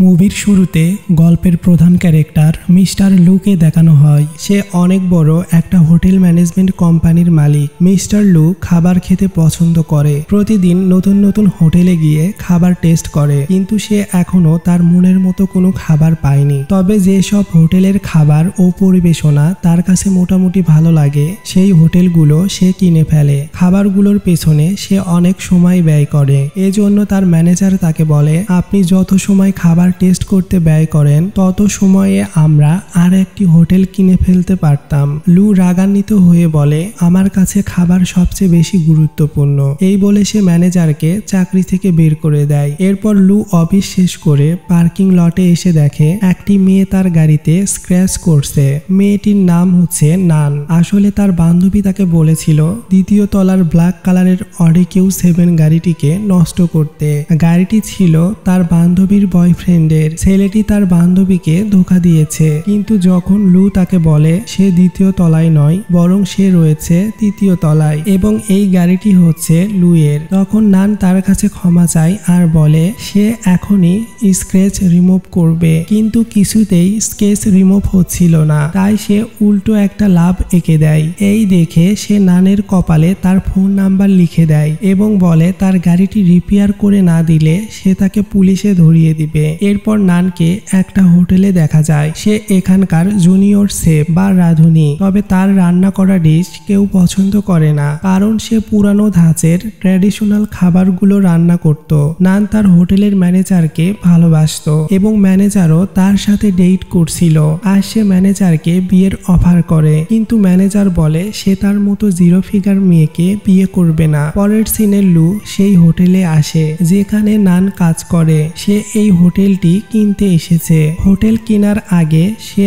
মুভির শুরুতে গল্পের প্রধান ক্যারেক্টার মিস্টার লুকে দেখানো হয়। সে অনেক বড় একটা হোটেল ম্যানেজমেন্ট কোম্পানির মালিক। মিস্টার লু খাবার খেতে পছন্দ করে, প্রতিদিন নতুন নতুন হোটেলে গিয়ে খাবার টেস্ট করে, কিন্তু সে এখনো তার মনের মতো কোনো খাবার পায়নি। তবে যেসব হোটেলের খাবার ও পরিবেশনা তার কাছে মোটামুটি ভালো লাগে সেই হোটেলগুলো সে কিনে ফেলে। খাবারগুলোর পেছনে সে অনেক সময় ব্যয় করে, এজন্য তার ম্যানেজার তাকে বলে, আপনি যত সময় খাবার টেস্ট করতে ব্যয় করেন তত সময়ে আমরা আর একটি হোটেল কিনে ফেলতে পারতাম। লু রাগান্বিত হয়ে বলে, আমার কাছে খাবার সবচেয়ে বেশি গুরুত্বপূর্ণ। এই বলে সে ম্যানেজারকে চাকরি থেকে বের করে দেয়। এরপর লু অফিস শেষ করে পার্কিং লটে এসে দেখে একটি মেয়ে তার গাড়িতে স্ক্র্যাচ করছে। মেয়েটির নাম হচ্ছে নান। আসলে তার বান্ধবী তাকে বলেছিল দ্বিতীয় তলার ব্ল্যাক কালারের অডি Q7 গাড়িটিকে নষ্ট করতে। গাড়িটি ছিল তার বান্ধবীর বয়ফ্রেন্ডের। ছেলেটি তার বান্ধবীকে ধোঁকা দিয়েছে, কিন্তু যখন লু তাকে বলে সে দ্বিতীয় তলায় নয় বরং সে রয়েছে তৃতীয় তলায় এবং এই গাড়িটি হচ্ছে লুয়ের, তখন নান তার কাছে ক্ষমা চায় আর বলে সে এখনই স্ক্র্যাচ রিমুভ করবে, কিন্তু কিছুতেই স্কেচ রিমুভ হচ্ছিল না। তাই সে উল্টো একটা লাভ এঁকে দেয়। এই দেখে সে নানের কপালে তার ফোন নাম্বার লিখে দেয় এবং বলে তার গাড়িটি রিপেয়ার করে না দিলে সে তাকে পুলিশে ধরিয়ে দিবে। এরপর নানকে একটা হোটেলে দেখা যায়। সে এখানকার জুনিয়র শেফ বা রাঁধুনি, তবে তার রান্না করা ডিশ কেউ পছন্দ করে না, কারণ সে পুরানো ধাঁচের ট্র্যাডিশনাল খাবারগুলো রান্না করত। নান তার হোটেলের ম্যানেজারকে ভালোবাসতো এবং ম্যানেজারও তার সাথে ডেট করছিল। আর সে ম্যানেজারকে বিয়ের অফার করে, কিন্তু ম্যানেজার বলে সে তার মতো জিরো ফিগার মেয়েকে বিয়ে করবে না। পরের সিনে লু সেই হোটেলে আসে যেখানে নান কাজ করে। সে এই হোটেলটি কিনতে এসেছে। হোটেল কেনার আগে সে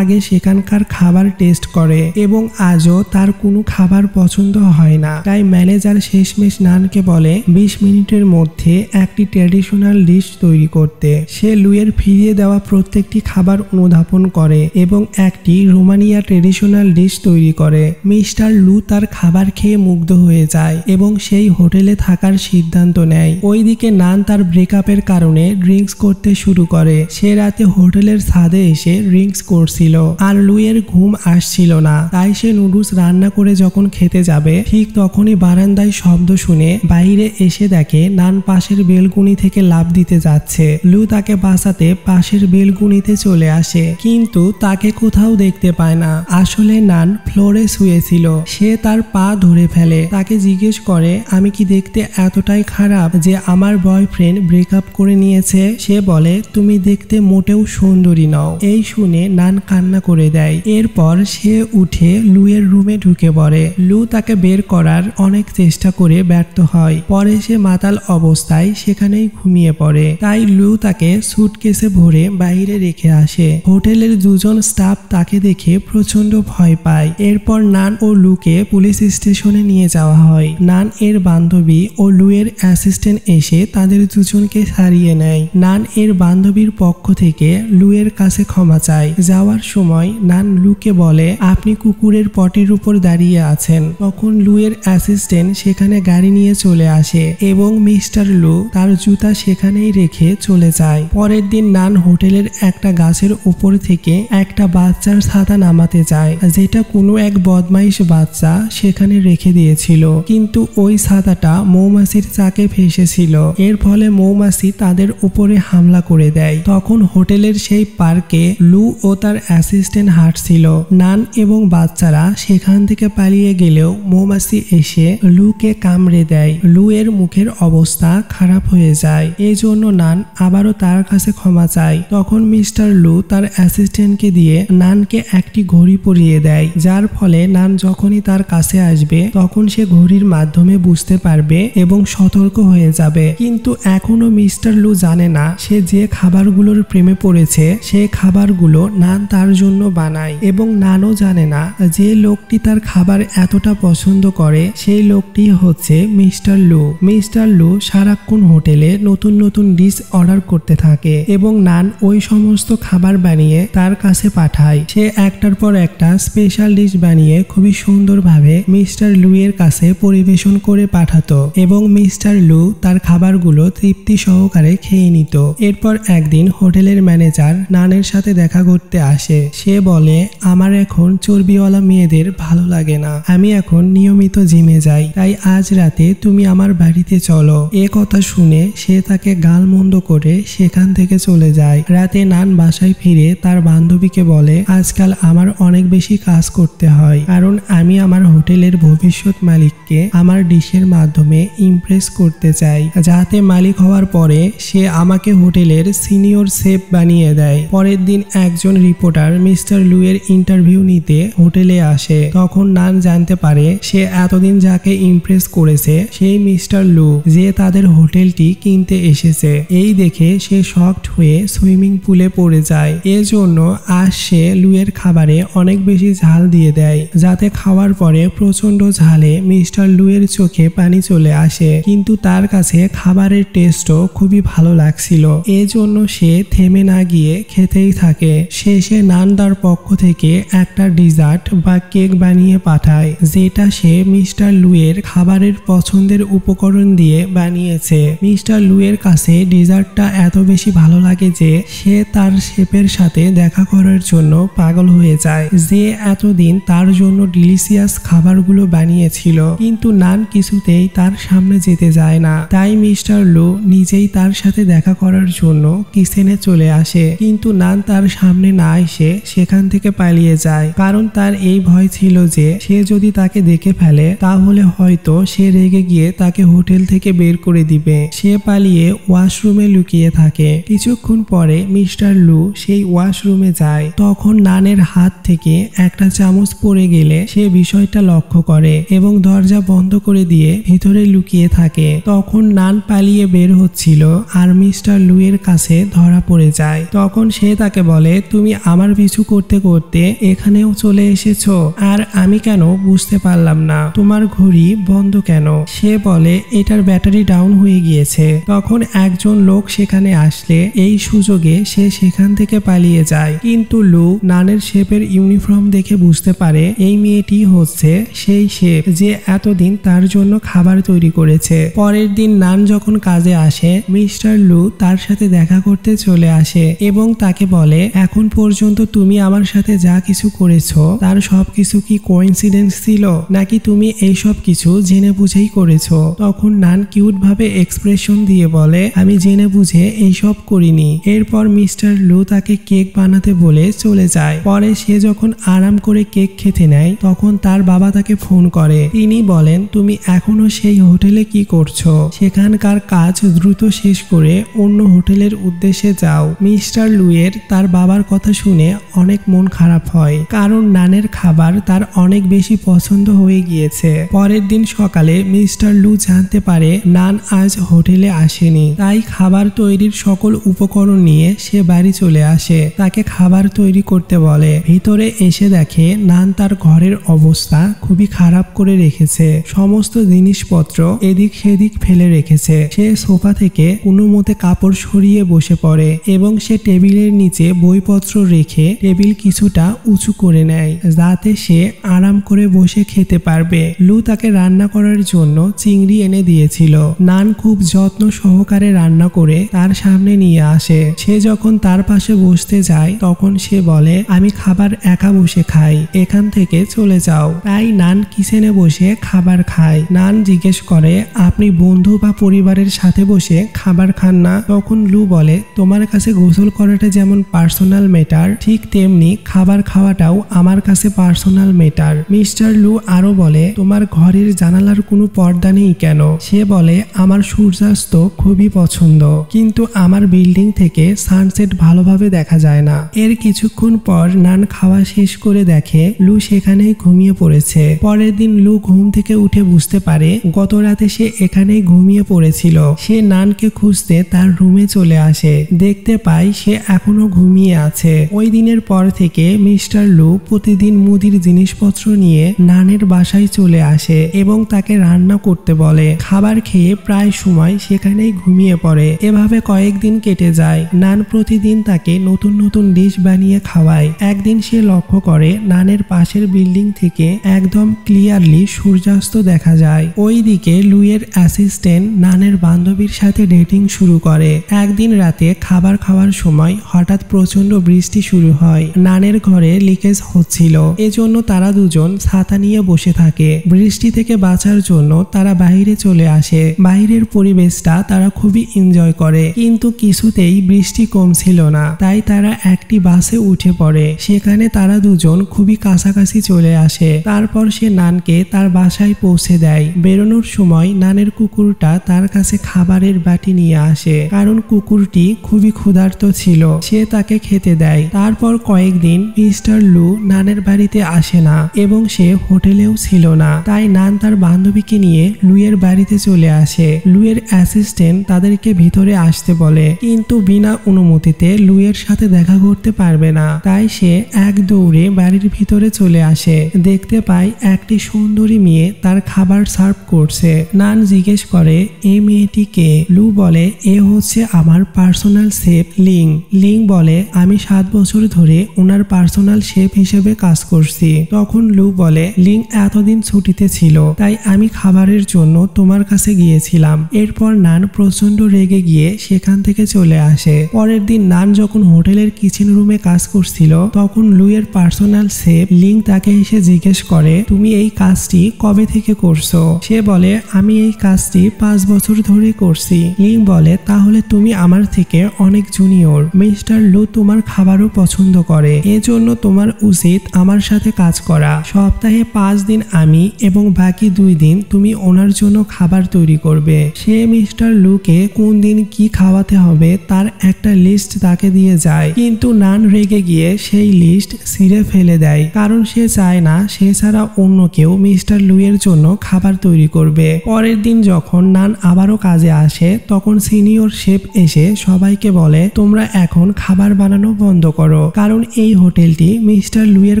সেখানকার খাবার টেস্ট করে এবং আজও তার কোনো খাবার পছন্দ হয় না। তাই ম্যানেজার শেষমেশ নানকে বলে 20 মিনিটের মধ্যে একটি ট্র্যাডিশনাল ডিশ তৈরি করতে। সে লুয়ের ফিরিয়ে দেওয়া প্রত্যেকটি খাবার অনুধাবন করে এবং একটি রোমানিয়া ট্র্যাডিশনাল ডিশ তৈরি করে। মিস্টার লু তার খাবার খেয়ে মুগ্ধ হয়ে যায় এবং সেই হোটেলে থাকার সিদ্ধান্ত নেয়। ওইদিকে নান তার ব্রেকআপের কারণে ড্রিঙ্কস করতে শুরু করে। সে রাতে হোটেলের ছাদে এসে ড্রিঙ্কস করছিল আর লুয়ের ঘুম আসছিল না। তাই সে নুডলস রান্না করে যখন খেতে যাবে ঠিক তখনই বারান্দায় শব্দ শুনে বাইরে এসে দেখে নান পাশের বেলকুনি থেকে লাফ দিতে যাচ্ছে। লু তাকে বাঁচাতে পাশের বেলকুনিতে চলে আসে, কিন্তু তাকে কোথাও দেখতে পায় না। আসলে নান ফ্লোরে শুয়েছিল। সে তার পা ধরে ফেলে। তাকে জিজ্ঞেস করে, আমি কি দেখতে এতটাই খারাপ যে আমার বয়ফ্রেন্ড ব্রেকআপ করে নিয়েছে? সে বলে, তুমি দেখতে মোটেও সুন্দরী নও। এই শুনে নান কান্না করে দেয়। এরপর সে উঠে লুয়ের রুমে ঢুকে পড়ে। লু তাকে বের করার অনেক চেষ্টা করে ব্যর্থ হয়। পরে সে মাতাল অবস্থায় সেখানেই ঘুমিয়ে পড়ে। তাই লু তাকে সুটকেসে ভরে বাইরে রেখে আসে। হোটেলের দুজন স্টাফ তাকে দেখে প্রচন্ড ভয় পায়। এরপর নান ও লুকে পুলিশ স্টেশনে নিয়ে যাওয়া হয়। নান এর বান্ধবী ও লুয়ের অ্যাসিস্ট্যান্ট এসে তাদের দুজনকে সারিয়ে নেয়। নান এর বান্ধবীর পক্ষ থেকে লুয়ের কাছে ক্ষমা চায়। যাওয়ার সময় নান লুকে বলে, আপনি কুকুরের পটির উপর দাঁড়িয়ে আছেন। তখন লুয়ের অ্যাসিস্ট্যান্ট সেখানে গাড়ি নিয়ে চলে আসে এবং মিস্টার লু তার জুতা সেখানেই রেখে চলে যায়। পরের দিন নান হোটেলের একটা গাছের উপর থেকে একটা বাচ্চার ছাতা নামাতে যায়, যেটা কোনো এক বদমাইশ বাচ্চা সেখানে রেখে দিয়েছিল, কিন্তু ওই ছাতাটা মৌমাছির চাকে ফেসেছিল। এর ফলে মৌমাছি তাদের উপরে হামলা করে দেয়। তখন হোটেলের সেই পার্কে লু ও তার অ্যাসিস্ট্যান্ট হাঁটছিল। নান এবং বাচ্চারা সেখান থেকে পালিয়ে গেলেও মৌমাছি এসে লুকে কামড়ে দেয়। লু এর মুখের অবস্থা খারাপ হয়ে যায়। এই জন্য নান আবারও তার কাছে ক্ষমা চায়। তখন মিস্টার লু তার অ্যাসিস্ট্যান্টকে দিয়ে নানকে একটি ঘড়ি পরিয়ে দেয়, যার ফলে নান যখনই তার কাছে আসবে তখন সে ঘড়ির মাধ্যমে বুঝতে পারবে এবং সতর্ক হয়ে যাবে। কিন্তু এখনো মিস্টার লু জানে না সে যে খাবারগুলোর প্রেমে পড়েছে সেই খাবারগুলো নান তার জন্য বানায়, এবং নানও জানে না যে লোকটি তার খাবার এতটা পছন্দ করে সেই লোকটি হচ্ছে মিস্টার লু। মিস্টার লু সারাক্ষণ হোটেলে নতুন নতুন ডিশ অর্ডার করতে থাকে এবং নান ওই সমস্ত খাবার বানিয়ে তার কাছে পাঠায়। সে একটার পর একটা স্পেশাল ডিশ বানিয়ে খুবই সুন্দরভাবে মিস্টার লু এর কাছে পরিবেশন করে পাঠাতো এবং মিস্টার লু তার খাবারগুলো তৃপ্তি সহকারে খেয়ে নিত। এরপর একদিন হোটেলের ম্যানেজার নানের সাথে দেখা করতে আসে। সে বলে, আমার এখন চর্বিওয়ালা মেয়েদের ভালো লাগে না, আমি এখন নিয়মিত জিমে যাই, তাই আজ রাতে তুমি আমার বাড়িতে চলো। এ কথা শুনে সে তাকে গালমন্দ করে সেখান থেকে চলে যায়। রাতে নান বাসায় ফিরে তার বান্ধবীকে বলে, আজকাল আমার অনেক বেশি কাজ করতে হয়, কারণ আমি আমার হোটেলের ভবিষ্যৎ মালিককে আমার ডিশের মাধ্যমে ইমপ্রেস করতে চাই, যাতে মালিক হওয়ার পরে সে আমাকে হোটেলের সিনিয়র শেফ বানিয়ে দেয়। পরের দিন একজন রিপোর্টার মিস্টার লু এর ইন্টারভিউ নিতে হোটেলে আসে। তখন নান জানতে পারে সে এতদিন যাকে ইমপ্রেস করেছে সেই মিস্টার লু, যে তাদের হোটেলটি কিনতে এসেছে। এই দেখে সে শকড হয়ে সুইমিং পুলে পড়ে যায়। এজন্য আজ সে লু এর খাবারে অনেক বেশি ঝাল দিয়ে দেয়, যাতে খাওয়ার পরে প্রচন্ড ঝালে মিস্টার লু এর চোখে পানি চলে আসে। কিন্তু তার কাছে খাবারের টেস্টও খুবই ভালো লাগছিল, এজন্য সে থেমে না গিয়ে খেতেই থাকে। শেষে নানদার পক্ষ থেকে একটা ডিজার্ট বা কেক বানিয়ে পাঠায়, যেটা সে মিস্টার লু এর খাবারের পছন্দের উপকরণ দিয়ে বানিয়েছে। মিস্টার লু এর কাছে ডিজার্টটা এত বেশি ভালো লাগে যে সে তার শেফের সাথে দেখা করার জন্য পাগল হয়ে যায়, যে এতদিন তার জন্য ডিলিশিয়াস খাবারগুলো বানিয়েছিল। কিন্তু নান কিছুতেই তার সামনে যেতে যায় না, তাই মিস্টার লু নিজেই তার সাথে দেখা করার জন্য কিচেনে চলে আসে। কিন্তু নান তার সামনে না এসে সেখান থেকে পালিয়ে যায়, কারণ তার এই ভয় ছিল যে সে যদি তাকে দেখে ফেলে তাহলে হয়তো সে রেগে গিয়ে তাকে হোটেল থেকে বের করে দিবে। সে পালিয়ে ওয়াশরুমে লুকিয়ে থাকে। কিছুক্ষণ পরে মিস্টার লু সেই ওয়াশরুমে যায়। তখন নানের হাত থেকে একটা চামচ পড়ে গেলে সে বিষয়টা লক্ষ্য করে এবং দরজা বন্ধ করে দিয়ে ভিতরে লুকিয়ে থাকে। তখন নান পালিয়ে বের হচ্ছিল আর মিস্টার লু এর কাছে ধরা পড়ে যায়। তখন সে তাকে বলে, তুমি আমার পিছু করতে করতে এখানেও চলে এসেছো, আর আমি কেন বুঝতে পারলাম না, তোমার ঘড়ি বন্ধ কেন? সে বলে, এটার ব্যাটারি ডাউন হয়ে গিয়েছে। তখন একজন লোক সেখানে আসলে এই সুযোগে সে সেখান থেকে পালিয়ে যায়। কিন্তু লু নানের শেফের ইউনিফর্ম দেখে বুঝতে পারে এই মেয়েটি হচ্ছে সেই শেফ যে এতদিন তার জন্য খাবার তৈরি করেছে। পরের দিন নান যখন কাজে আসে, মিস্টার লু তার সাথে দেখা করতে চলে আসে এবং তাকে বলে, এখন পর্যন্ত তুমি আমার সাথে যা কিছু করেছো তার সবকিছু কি কোইন্সিডেন্স ছিল, নাকি তুমি এই সব কিছু জেনে বুঝেই করেছো? তখন নান কিউট ভাবে এক্সপ্রেশন দিয়ে বলে, আমি জেনে বুঝে এইসব করিনি। এরপর মিস্টার লু তাকে কেক বানাতে বলে চলে যায়। পরে সে যখন আরাম করে কেক খেতে নেয় তখন তার বাবা তাকে ফোন করে। তিনি বলেন, তুমি এখনো সেই হোটেলে কি করছো? সেখানকার কাজ দ্রুত শেষ করে অন্য হোটেলের উদ্দেশ্যে যাও। মিস্টার লু এর তার বাবার কথা শুনে অনেক মন খারাপ হয়, কারণ নানের খাবার তার অনেক বেশি পছন্দ হয়ে গিয়েছে। পরের দিন সকালে মিস্টার লু জানতে পারে নান আজ হোটেলে আসেনি, তাই খাবার তৈরির সকল উপকরণ নিয়ে সে বাড়ি চলে আসে। তাকে খাবার তৈরি করতে বলে। ভিতরে এসে দেখে নান তার ঘরের অবস্থা খুবই খারাপ করে রেখেছে। সমস্ত জিনিসপত্র এদিক সেদিক ফেলে রেখেছে। সে সোফা থেকে কোনো মতে কাপড় সরিয়ে বসে পড়ে এবং সে টেবিলের নিচে বইপত্র রেখে টেবিল কিছুটা উঁচু করে নেয়, যাতে সে আরাম করে বসে খেতে পারবে। লু তাকে রান্না করার জন্য চিংড়ি এনে দিয়েছিল। নান খুব যত্ন সহকারে রান্না করে তার সামনে নিয়ে আসে। সে যখন তার পাশে বসতে যায় তখন সে বলে, আমি খাবার একা বসে খাই, এখান থেকে চলে যাও। তাই নান কিচেনে বসে খাবার খায়। নান জিজ্ঞেস করে, আপনি বন্ধু বা পরিবারের সাথে বসে খাবার খান না? তখন লু বলে, তোমার কাছে গোসল করাটা যেমন পার্সোনাল ম্যাটার, ঠিক তেমনি খাবার খাওয়াটাও আমার কাছে পার্সোনাল ম্যাটার। মিস্টার লু আরো বলে, তোমার ঘরের জানালার কোনো পর্দা নেই কেন? সে বলে, আমার সূর্যাস্ত খুবই পছন্দ, কিন্তু আমার বিল্ডিং থেকে সানসেট ভালোভাবে দেখা যায় না। এর কিছুক্ষণ পর নান খাওয়া শেষ করে দেখে লু সেখানেই ঘুমিয়ে পড়েছে। পরের দিন লু ঘুম থেকে উঠে বুঝতে পারে গত রাতে সে এখানেই ঘুমিয়ে পড়েছিল। সে নানকে খুঁজতে তার রুমে চলে আসে। দেখতে পায় সে এখনো ঘুমিয়ে আছে। ওই দিনের পর থেকে মিস্টার লু প্রতিদিন মুদির জিনিসপত্র নিয়ে নানের বাসায় চলে আসে এবং তাকে রান্না করতে বলে। খাবার খেয়ে প্রায় সময় সেখানেই ঘুমিয়ে পড়ে। এভাবে কয়েকদিন কেটে যায়। নান প্রতিদিন তাকে নতুন নতুন ডিশ বানিয়ে খাওয়ায়। একদিন সে লক্ষ্য করে নানের পাশের বিল্ডিং থেকে একদম ক্লিয়ারলি সূর্যাস্ত দেখা যায়। ওইদিকে লুইয়ের অ্যাসিস্ট্যান্ট নানের বান্ধবীর সাথে ডেটিং শুরু করে। একদিন একদিন রাতে খাবার খাওয়ার সময় হঠাৎ প্রচন্ড বৃষ্টি শুরু হয়। নানের ঘরে লিকেজ হচ্ছিল, এজন্য তারা দুজন ছাতা নিয়ে বসে থাকে। বৃষ্টি থেকে বাঁচার জন্য তারা বাইরে চলে আসে। বাইরের পরিবেশটা তারা খুবই এনজয় করে, কিন্তু কিছুতেই বৃষ্টি কমছিল না। তাই তারা একটি বাসে উঠে পড়ে। সেখানে তারা দুজন খুবই কাছাকাছি চলে আসে। তারপর সে নানকে তার বাসায় পৌঁছে দেয়। বেরোনোর সময় নানের কুকুরটা তার কাছে খাবারের বাটি নিয়ে আসে, কারণ কুকুরটি খুবই ক্ষুধার্ত ছিল। সে তাকে খেতে দেয়। তারপর কয়েকদিন মিস্টার লু নানের বাড়িতে আসে না এবং সে হোটেলেও ছিল না। তাই নান তার বান্ধবীকে নিয়ে লুয়ের বাড়িতে চলে আসে। লুয়ের অ্যাসিস্ট্যান্ট তাদেরকে ভিতরে আসতে বলে, কিন্তু বিনা অনুমতিতে লুয়ের সাথে দেখা করতে পারবে না। তাই সে এক দৌড়ে বাড়ির ভিতরে চলে আসে। দেখতে পায় একটি সুন্দরী মেয়ে তার খাবার সার্ভ করছে। নান জিজ্ঞেস করে, এই মেয়েটি কে? লু বলে, এ হচ্ছে আমার পার্সোনাল শেফ লিং। লিং বলে, আমি 7 বছর ধরে ওনার পার্সোনাল শেফ হিসেবে কাজ করছি। তখন লু বলে, লিং এতদিন ছুটিতে ছিল, তাই আমি খাবারের জন্য তোমার কাছে গিয়েছিলাম। এরপর নান প্রচন্ড রেগে গিয়ে সেখান থেকে চলে আসে। পরের দিন নান যখন হোটেলের কিচেন রুমে কাজ করছিল, তখন লুয়ের পার্সোনাল শেফ লিং তাকে এসে জিজ্ঞেস করে, তুমি এই কাজটি কবে থেকে করছো? সে বলে, আমি এই কাজটি 5 বছর ধরে করছি। লিং বলে, তাহলে তুমি আমার থেকে অনেক জুনিয়র। মিস্টার লু তোমার খাবারও পছন্দ করে, এজন্য তোমার উচিত আমার সাথে কাজ করা। সপ্তাহে 5 দিন আমি এবং বাকি 2 দিন তুমি ওনার জন্য খাবার তৈরি করবে। সে মিস্টার লুকে কোন দিন কি খাওয়াতে হবে তার একটা লিস্ট তাকে দিয়ে যায়, কিন্তু নান রেগে গিয়ে সেই লিস্ট ছিঁড়ে ফেলে দেয়, কারণ সে চায় না সে ছাড়া অন্য কেউ মিস্টার লুয়ের জন্য খাবার তৈরি করবে। পরের দিন যখন নান আবারও কাজে আসে, তখন সিনিয়র শেফ এসে সবাইকে বলে, তোমরা এখন খাবার বানানো বন্ধ করো, কারণ এই হোটেলটি মিস্টার লুয়ের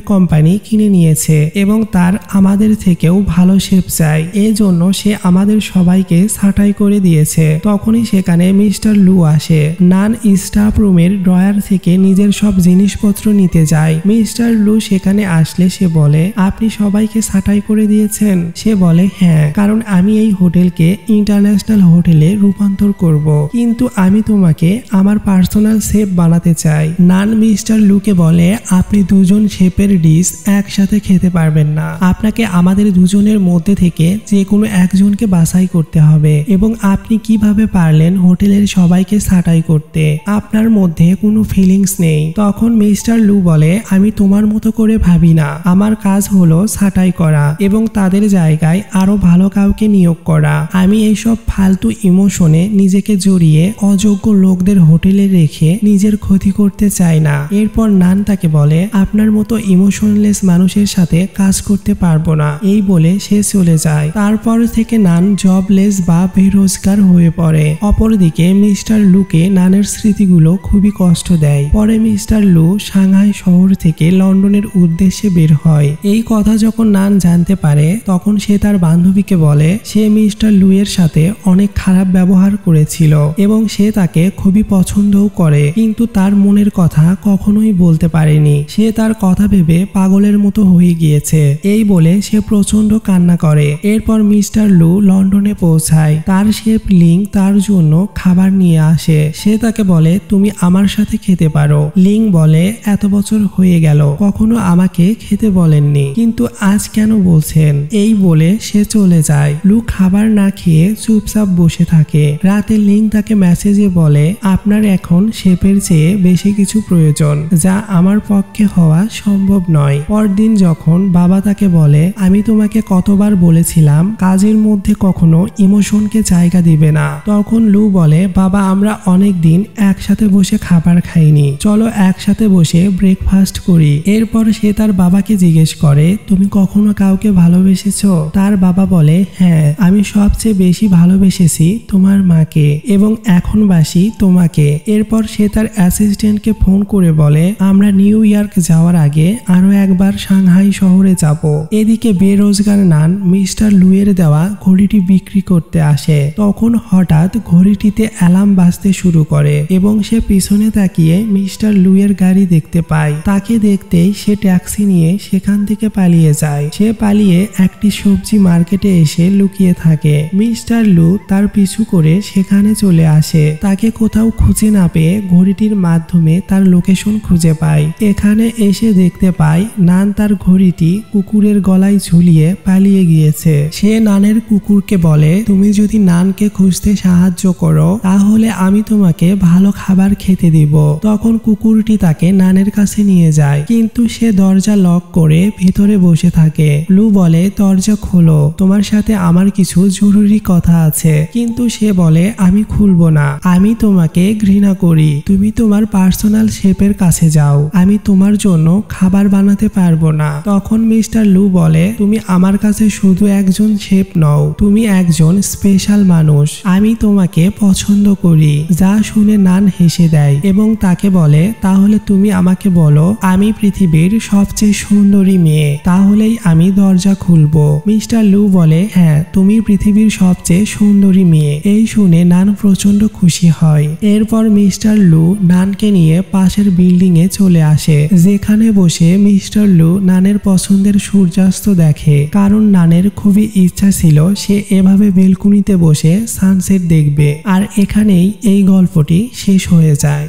কোম্পানি কিনে নিয়েছে এবং তার আমাদের থেকেও ভালো শেফ চাই। এই জন্য সে আমাদের সবাইকে ছাঁটাই করে দিয়েছে। তখনই সেখানে মিস্টার লু আসে। নান স্টাফ রুমের ড্রয়ার থেকে নিজের সব জিনিসপত্র নিতে যায়। মিস্টার লু সেখানে আসলে সে বলে, আপনি সবাইকে ছাঁটাই করে দিয়েছেন? সে বলে, হ্যাঁ, কারণ আমি এই হোটেলকে ইন্টারন্যাশনাল হোটেলে রূপান্তর করব, কিন্তু আমি তোমাকে আমার পার্সোনাল শেফ বানাতে চাই। নান মিস্টার লুকে বলে, আপনি দুজন শেফের ডিশ একসাথে খেতে পারবেন না। আপনাকে আমাদের দুজনের মধ্যে থেকে যে কোনো একজনকে বাছাই করতে হবে। এবং আপনি কিভাবে পারলেন হোটেলের সবাইকে ছাঁটাই করতে? আপনার মধ্যে কোনো ফিলিংস নেই। তখন মিস্টার লু বলে, আমি তোমার মতো করে ভাবি না। আমার কাজ হলো ছাঁটাই করা এবং তাদের জায়গায় আরো ভালো কাউকে নিয়োগ করা। আমি এইসব ফালতু ইমোশনে নিজেকে জড়িয়ে অযোগ্য লোকদের হোটেলে রেখে নিজের ক্ষতি করতে চাই না। এরপর নান তাকে বলে, আপনার মতো ইমোশনলেস মানুষের সাথে কাজ করতে পারবো না। এই বলে সে চলে যায়। তারপর থেকে নান জবলেস বা বেরোজগার হয়ে পড়ে। অপরদিকে মিস্টার লুকে নানের স্মৃতিগুলো খুবই কষ্ট দেয়। পরে মিস্টার লু সাংহাই শহর থেকে লন্ডনের উদ্দেশ্যে বের হয়। এই কথা যখন নান জানতে পারে, তখন সে তার বান্ধবীকে বলে, সে মিস্টার লুয়ের সাথে অনেক খারাপ ব্যবহার করেছিল এবং সে তাকে খুবই পছন্দও করে, কিন্তু তার মনের কথা কখনোই বলতে পারেনি। সে তার কথা ভেবে পাগলের মতো হয়ে গিয়েছে। এই বলে সে প্রচন্ড কান্না করে। এরপর মিস্টার লু লন্ডনে পৌঁছায়। তার শেফ লিং তার জন্য খাবার নিয়ে আসে। সে তাকে বলে, তুমি আমার সাথে খেতে পারো। লিং বলে, এত বছর হয়ে গেল কখনো আমাকে খেতে বলেননি, কিন্তু আজ কেন বলছেন? এই বলে সে চলে যায়। লু খাবার না খেয়ে চুপচাপ বসে থাকে। রাতে লিং তাকে মেসেজে বলে, আপনার এখন শেফের চেয়ে বেশি কিছু প্রয়োজন, যা আমার পক্ষে হওয়া সম্ভব নয়। পরদিন যখন বাবা তাকে বলে, আমি তোমাকে কতবার বলেছিলাম কাজের মধ্যে কখনো ইমোশনকে জায়গা দিবে না, তখন লু বলে, বাবা আমরা অনেক দিন একসাথে বসে খাবার খাইনি, চলো একসাথে বসে ব্রেকফাস্ট করি। এরপর সে তার বাবাকে জিজ্ঞেস করে, তুমি কখনো কাউকে ভালোবেসেছো? তার বাবা বলে, হ্যাঁ, আমি সবচেয়ে বেশি ভালোবেসেছি তোমার মাকে এবং এখন বাসি তোমাকে। এরপর সে তার অ্যাসিস্ট্যান্টকে ফোন করে বলে, আমরা নিউ ইয়র্ক যাওয়ার আগে আরো একবার সাংহাই শহরে যাব। এদিকে বেরোজগার নান মিস্টার লুয়ের দেওয়া ঘড়িটি বিক্রি করতে আসে। তখন হঠাৎ ঘড়িটিতে অ্যালার্ম বাজতে শুরু করে এবং সে পিছনে তাকিয়ে মিস্টার লুয়ের গাড়ি দেখতে পায়। তাকে দেখতেই সে ট্যাক্সি নিয়ে সেখান থেকে পালিয়ে যায়। সে পালিয়ে একটি সবজি মার্কেটে এসে লুকিয়ে থাকে। মিস্টার লু তার পিছু করে সেখানে চলে আসে। তাকে তাকে কোথাও খুঁজে না পেয়ে ঘড়িটির মাধ্যমে তার লোকেশন খুঁজে পায়। এখানে এসে দেখতে পায় নান তার ঘড়িটি কুকুরের গলায় ঝুলিয়ে পালিয়ে গিয়েছে। সে নানের কুকুরকে বলে, তুমি যদি নানকে খুঁজতে সাহায্য করো তাহলে আমি তোমাকে ভালো খাবার খেতে দিব। তখন কুকুরটি তাকে নানের কাছে নিয়ে যায়, কিন্তু সে দরজা লক করে ভিতরে বসে থাকে। লু বলে, দরজা খোলো, তোমার সাথে আমার কিছু জরুরি কথা আছে। কিন্তু সে বলে, আমি খুলবো না, আমি তোমাকে ঘৃণা করি, তুমি তোমার পার্সোনাল শেফের কাছে যাও, আমি তোমার জন্য খাবার বানাতে পারবো না। তখন মিস্টার লু বলে, তুমি আমার কাছে শুধু একজন শেফ নও, তুমি একজন স্পেশাল মানুষ, আমি তোমাকে পছন্দ করি। যা শুনে নান হেসে দেয় এবং তাকে বলে, তাহলে তুমি আমাকে বলো আমি পৃথিবীর সবচেয়ে সুন্দরী মেয়ে, তাহলেই আমি দরজা খুলবো। মিস্টার লু বলে, হ্যাঁ, তুমি পৃথিবীর সবচেয়ে সুন্দরী মেয়ে। এই শুনে নান প্রচন্ড খুশি হয়। এরপর মিস্টার লু নানকে নিয়ে পাশের বিল্ডিং এ চলে আসে, যেখানে বসে মিস্টার লু নানের পছন্দের সূর্যাস্ত দেখে, কারণ নানের খুবই ইচ্ছা ছিল সে এভাবে বেলকুনিতে বসে সানসেট দেখবে। আর এখানেই এই গল্পটি শেষ হয়ে যায়।